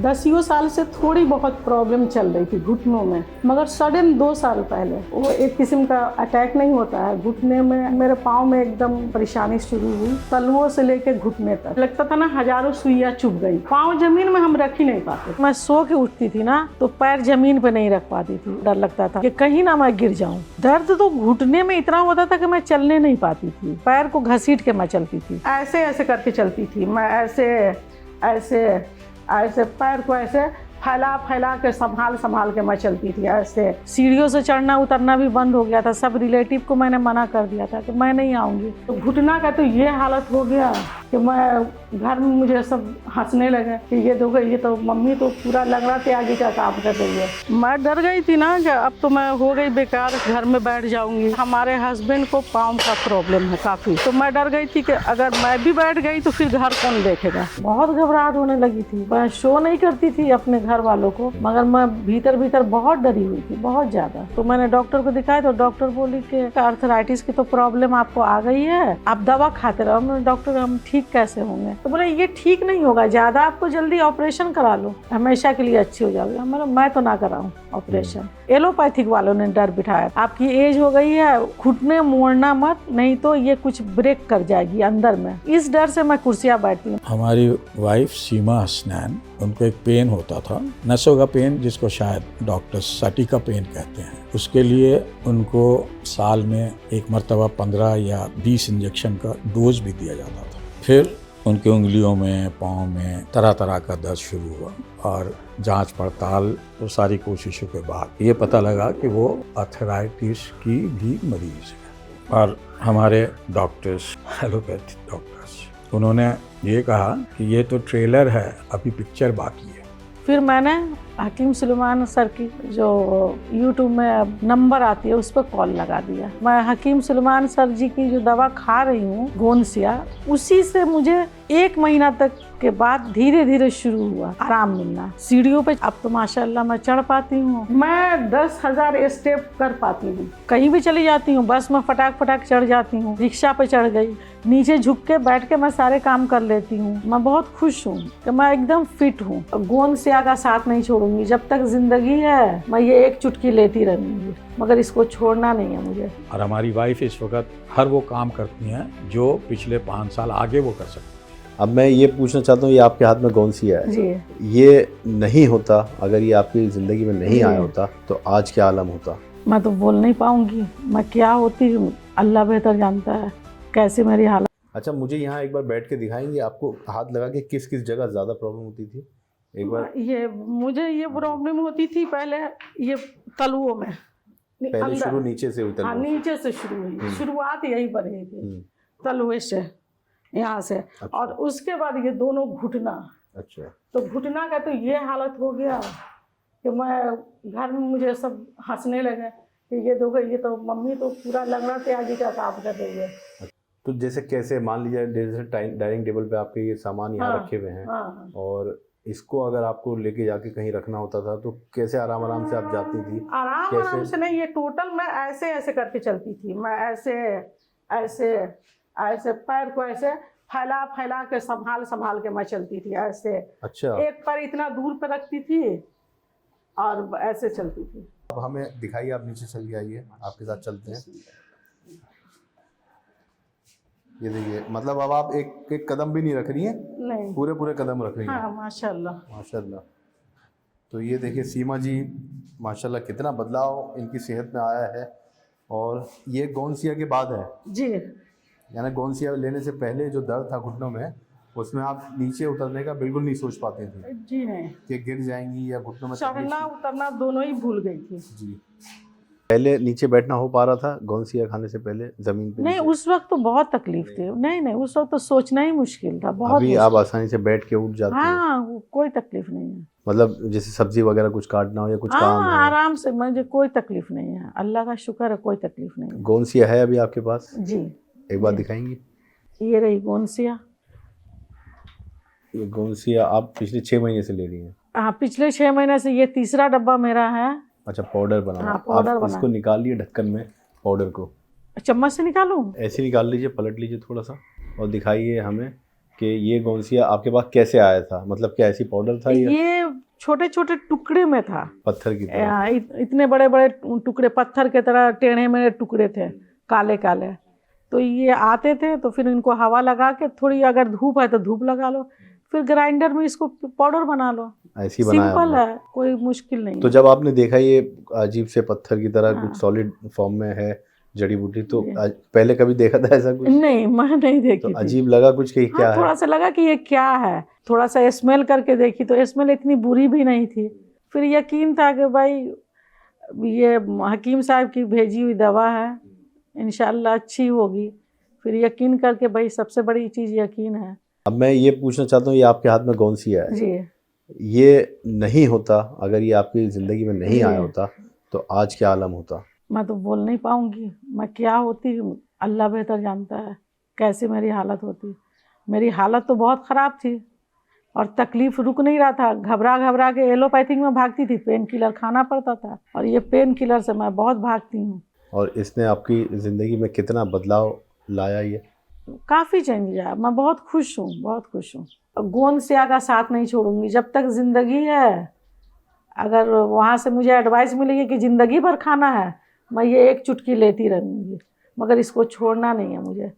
10 साल से थोड़ी बहुत प्रॉब्लम चल रही थी घुटनों में, मगर सडन 2 साल पहले वो एक किस्म का अटैक नहीं होता है घुटने में, मेरे पाँव में एकदम परेशानी शुरू हुई। तलुओं से लेकर घुटने तक लगता था ना हजारों सुइयां चुभ गई। पाँव जमीन में हम रख ही नहीं पाते। मैं सो के उठती थी ना तो पैर जमीन पे नहीं रख पाती थी, डर लगता था कि कहीं ना मैं गिर जाऊं। दर्द तो घुटने में इतना होता था कि मैं चलने नहीं पाती थी, पैर को घसीट के मैं चलती थी, ऐसे ऐसे करके चलती थी मैं, ऐसे ऐसे ऐसे पैर को ऐसे फैला फैला के संभाल के मैं चलती थी। ऐसे सीढ़ियों से चढ़ना उतरना भी बंद हो गया था। सब रिलेटिव को मैंने मना कर दिया था कि मैं नहीं आऊँगी। तो घुटना का तो ये हालत हो गया कि मैं घर में मुझे सब हंसने लगे कि ये देखो, ये तो मम्मी तो पूरा लग रहा था आगे का काम कर रही है। मैं डर गई थी ना कि अब तो मैं हो गई बेकार, घर में बैठ जाऊंगी। हमारे हस्बैंड को पाँव का प्रॉब्लम है काफ़ी, तो मैं डर गई थी कि अगर मैं भी बैठ गई तो फिर घर कौन देखेगा। बहुत घबराहट होने लगी थी। मैं शो नहीं करती थी अपने घर वालों को, मगर मैं भीतर भीतर बहुत डरी हुई थी, बहुत ज़्यादा। तो मैंने डॉक्टर को दिखाया तो डॉक्टर बोली कि आर्थराइटिस की तो प्रॉब्लम आपको आ गई है, आप दवा खाते रहो। मैंने डॉक्टर हम ठीक कैसे होंगे? तो बोले ये ठीक नहीं होगा, ज़्यादा आपको जल्दी ऑपरेशन करा लो, हमेशा के लिए अच्छी हो जाओगी। मैं तो ना कराऊँ ऑपरेशन। एलोपैथिक वालों ने डर बिठाया, आपकी एज हो गई है, घुटने मोड़ना मत, नहीं तो ये कुछ ब्रेक कर जाएगी अंदर में। इस डर से मैं कुर्सियाँ बैठती हूँ। हमारी वाइफ सीमा हसनैन, उनको एक पेन होता था, नसों का पेन, जिसको शायद डॉक्टर सटीका पेन कहते हैं। उसके लिए उनको साल में एक मरतबा 15 या 20 इंजेक्शन का डोज भी दिया जाता था। फिर उनकी उंगलियों में, पाँव में तरह तरह का दर्द शुरू हुआ और जांच पड़ताल और सारी कोशिशों के बाद ये पता लगा कि वो आर्थराइटिस की भी मरीज है। और हमारे डॉक्टर्स, एलोपैथिक डॉक्टर्स, उन्होंने ये कहा कि ये तो ट्रेलर है, अभी पिक्चर बाकी है। फिर मैंने हकीम सुलेमान सर की जो यूट्यूब में नंबर आती है उस पर कॉल लगा दिया। मैं हकीम सुलेमान सर जी की जो दवा खा रही हूँ गोनसिया, उसी से मुझे 1 महीना तक के बाद धीरे धीरे शुरू हुआ आराम मिलना। सीढ़ियों पे अब तो माशाल्लाह मैं चढ़ पाती हूँ। मैं 10,000 स्टेप कर पाती हूँ। कहीं भी चली जाती हूँ, बस में फटाक फटाक चढ़ जाती हूँ, रिक्शा पे चढ़ गई, नीचे झुक के बैठ के मैं सारे काम कर लेती हूँ। मैं बहुत खुश हूँ कि मैं एकदम फिट हूँ। गोनसिया का साथ नहीं छोड़ूंगी, जब तक जिंदगी है मैं ये एक चुटकी लेती रहूंगी, मगर इसको छोड़ना नहीं है मुझे। और हमारी वाइफ इस वक्त हर वो काम करती हैं जो पिछले 5 साल आगे वो कर सकती। अब मैं ये पूछना चाहता हूँ, ये आपके हाथ में गोनसिया है जी। ये नहीं होता, अगर ये आपकी ज़िंदगी में नहीं आया होता तो आज क्या आलम होता? मैं तो बोल नहीं पाऊंगी मैं क्या होती हूँ, अल्लाह बेहतर जानता है कैसी मेरी हालत। अच्छा, मुझे यहाँ एक बार बैठ के दिखाएंगे, आपको हाथ लगा के किस किस जगह ज़्यादा प्रॉब्लम होती थी? एक बार मुझे ये प्रॉब्लम होती थी पहले, ये तलुओं में, पहले शुरू नीचे से हुई? हाँ, नीचे से शुरू हुई, शुरुआत यहीं पर ही थी, तलुए से, यहाँ से। अच्छा। और उसके बाद ये दोनों घुटना। अच्छा। तो घुटना का तो ये हालत हो गया कि मैं घर में मुझे सब हंसने लगे कि ये देखो, ये तो मम्मी तो पूरा लग रहा था आगे का काम कर रही है। तो जैसे कैसे, मान लीजिए जैसे डाइनिंग टेबल पे आपके ये सामान यहाँ रखे हुए हैं, और इसको अगर आपको लेके जाके कहीं रखना होता था तो कैसे आराम आराम से आप जाती थी? आराम से नहीं, ये टोटल मैं ऐसे ऐसे करके चलती थी। मैं ऐसे ऐसे ऐसे पैर को ऐसे फैला फैला के संभाल के मैं चलती थी ऐसे। अच्छा। एक पैर इतना दूर पे रखती थी और ऐसे चलती थी। अब हमें दिखाइए, आप नीचे चल के आइए, आपके साथ चलते हैं। ये देखिए, मतलब अब आप एक कदम भी नहीं रख रही हैं? नहीं, पूरे कदम रख रही हैं। हाँ, माशाल्लाह माशाल्लाह। तो ये देखिए सीमा जी, माशाल्लाह कितना बदलाव इनकी सेहत में आया है। और ये गोनसिया के बाद है जी, यानी गोनसिया लेने से पहले जो दर्द था घुटनों में, उसमें आप नीचे उतरने का बिल्कुल नहीं सोच पाते थे? जी नहीं, कि गिर जाएंगी या घुटनों में चढ़ना उतरना दोनों ही भूल गई थी। जी। पहले नीचे बैठना हो पा रहा था गोनसिया खाने से पहले ज़मीन पे? नहीं, उस वक्त तो बहुत तकलीफ थी। नहीं, उस वक्त तो सोचना ही मुश्किल था, बहुत। अभी आप आसानी से बैठ के उठ जाते हैं? हाँ, कोई तकलीफ नहीं है। मतलब जैसे सब्जी वगैरह कुछ काटना हो या कुछ काम हो? आराम से, मुझे कोई तकलीफ नहीं है, अल्लाह का शुक्र है, कोई तकलीफ नहीं है। गोनसिया है अभी आपके पास? जी। एक बार दिखाएंगी? ये रही गोनसिया। ये गोनसिया आप पिछले 6 महीने से ले रही हैं? हाँ, पिछले 6 महीने से ये तीसरा डब्बा मेरा है। अच्छा, पाउडर बना? हाँ, पाउडर बना। इसको निकाल लिए ढक्कन में पाउडर को, चम्मच से निकालूं? ऐसे निकाल लीजिए, पलट लीजिए थोड़ा सा और दिखाइए हमें कि ये गोनसिया आपके पास कैसे आया था। मतलब क्या ऐसी पाउडर था? ये छोटे छोटे टुकड़े में था, पत्थर की तरह। इतने बड़े बड़े टुकड़े, पत्थर के तरह टेढ़े मेढ़े टुकड़े थे, काले काले। तो ये आते थे तो फिर इनको हवा लगा के, थोड़ी अगर धूप है तो धूप लगा लो, फिर ग्राइंडर में इसको पाउडर बना लो। ऐसी बनाया सिंपल आपने? है, कोई मुश्किल नहीं तो है। जब आपने देखा ये अजीब से पत्थर की तरह हाँ। कुछ सॉलिड फॉर्म में है जड़ी बूटी, तो जी। पहले कभी देखा था ऐसा कुछ? नहीं, मैं नहीं देखी तो थी। अजीब लगा कुछ कि क्या हाँ, थोड़ा है? सा लगा कि ये क्या है, थोड़ा सा स्मेल करके देखी तो स्मेल इतनी बुरी भी नहीं थी। फिर यकीन था कि भाई ये हकीम साहब की भेजी हुई दवा है, इंशाल्लाह अच्छी होगी। फिर यकीन करके, भाई सबसे बड़ी चीज़ यकीन है। अब मैं ये पूछना चाहता हूँ, ये आपके हाथ में गौनसिया है, जी। ये नहीं होता, अगर ये आपकी ज़िंदगी में नहीं जी। आया होता तो आज क्या आलम होता? मैं तो बोल नहीं पाऊँगी, मैं क्या होती, अल्लाह बेहतर जानता है कैसे मेरी हालत होती। मेरी हालत तो बहुत ख़राब थी और तकलीफ़ रुक नहीं रहा था, घबरा घबरा के एलोपैथिक में भागती थी, पेन किलर खाना पड़ता था, और ये पेन किलर से मैं बहुत भागती हूँ। और इसने आपकी ज़िंदगी में कितना बदलाव लाया ये? काफ़ी चेंज आया, मैं बहुत खुश हूँ, बहुत खुश हूँ। गोंदसिया का साथ नहीं छोड़ूंगी जब तक ज़िंदगी है। अगर वहाँ से मुझे एडवाइस मिलेगी कि ज़िंदगी भर खाना है, मैं ये एक चुटकी लेती रहूँगी, मगर इसको छोड़ना नहीं है मुझे।